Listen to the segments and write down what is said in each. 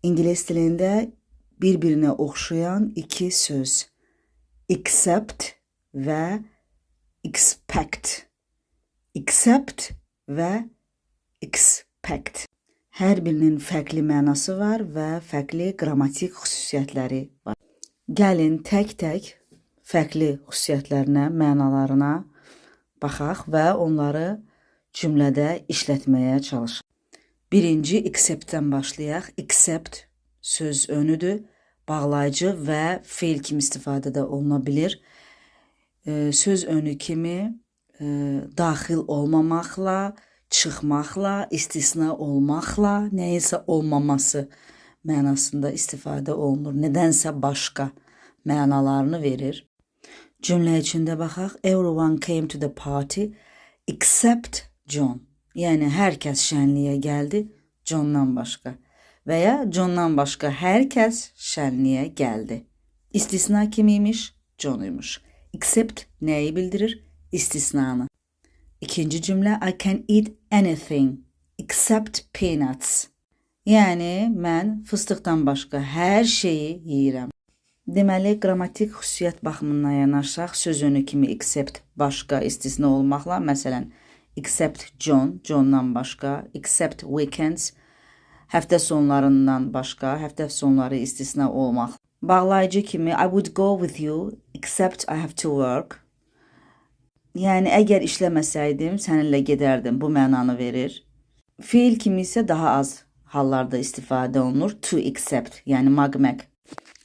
İngilis dilində bir-birinə oxşayan iki söz. Accept və expect. Accept və expect. Hər birinin fərqli mənası var və fərqli qrammatik xüsusiyyətləri var. Gəlin tək-tək fərqli xüsusiyyətlərinə, mənalarına baxaq və onları cümlədə işlətməyə çalışaq. Birinci accept-dən başlayaq. Accept söz önüdür, bağlayıcı və feil kimi istifadədə oluna bilir. Söz önü kimi daxil olmamaqla, çıxmaqla, istisna olmaqla, nəyinsə olmaması mənasında istifadə olunur. Nədənsə başqa mənalarını verir. Cümlə içində baxaq. Everyone came to the party except John. Yəni hər kəs şənliyə gəldi, Johndan başqa. Və ya Johndan başqa hər kəs şənliyə gəldi. İstisna kim imiş? John imiş. Except nəyi bildirir? İstisnanı. İkinci cümlə. I can eat anything except peanuts. Yəni mən fıstıqdan başqa hər şeyi yeyirəm. Deməli, qrammatik xüsusiyyət baxımından yanaşsaq, söz önü kimi except başqa istisna olmaqla, məsələn, except John, Johndan başqa, except weekends, həftə sonlarından başqa, həftə sonları istisna olmaq. Bağlayıcı kimi I would go with you except I have to work. Yəni əgər işləməsəydim, səninlə gedərdim. Bu mənanı verir. Fiil kimi isə daha az hallarda istifadə olunur. To accept, yəni magmaq.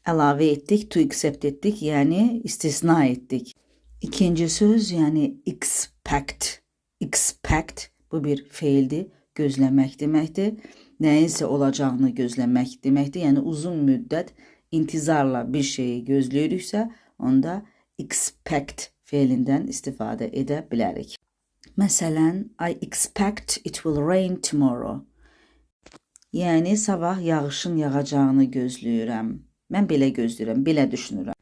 Əlavə etdik, to accept etdik, yəni istisna etdik. İkinci söz, yəni expect. Expect, bu bir feildir, gözləmək deməkdir. Nəyinsə olacağını gözləmək deməkdir. Yəni uzun müddət intizarla bir şeyi gözləyiriksə, onda expect feilindən istifadə edə bilərik. Məsələn, I expect it will rain tomorrow. Yəni sabah yağışın yağacağını gözləyirəm. Mən belə gözləyirəm, belə düşünürəm.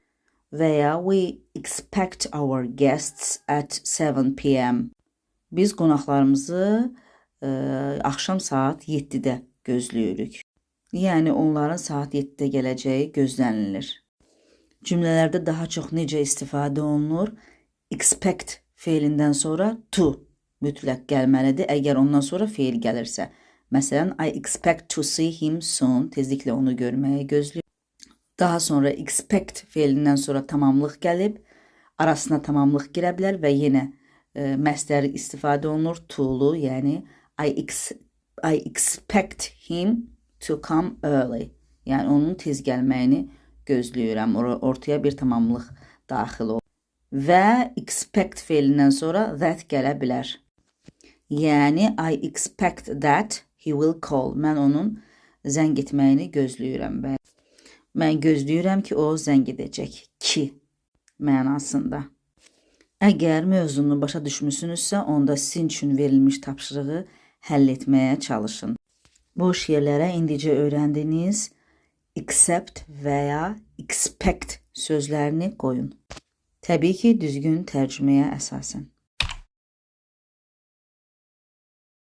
Və ya we expect our guests at 7 p.m. Biz qonaqlarımızı axşam saat 7-də gözləyirik. Yəni onların saat 7-də gələcəyi gözlənilir. Cümlələrdə daha çox necə istifadə olunur? Expect feilindən sonra to mütləq gəlməlidir, əgər ondan sonra feil gəlirsə. Məsələn, I expect to see him soon. Tezliklə onu görməyə gözləyir. Daha sonra expect feilindən sonra tamamlıq gəlib, arasına tamamlıq girə bilər və yenə məstəri istifadə olunur, to'lu, yəni I expect him to come early. Yəni onun tez gəlməyini gözləyirəm. Ortaya bir tamamlıq daxil olur. Və expect feilindən sonra that gələ bilər. Yəni I expect that he will call. Mən onun zəng etməyini gözləyirəm. Mən gözləyirəm ki, o zəng edəcək. Ki mənasında. Əgər mövzunu başa düşmüsünüzsə, onda sizin üçün verilmiş tapşırığı həll etməyə çalışın. Boş yerlərə indicə öyrəndiyiniz accept və ya expect sözlərini qoyun. Təbii ki, düzgün tərcüməyə əsasən.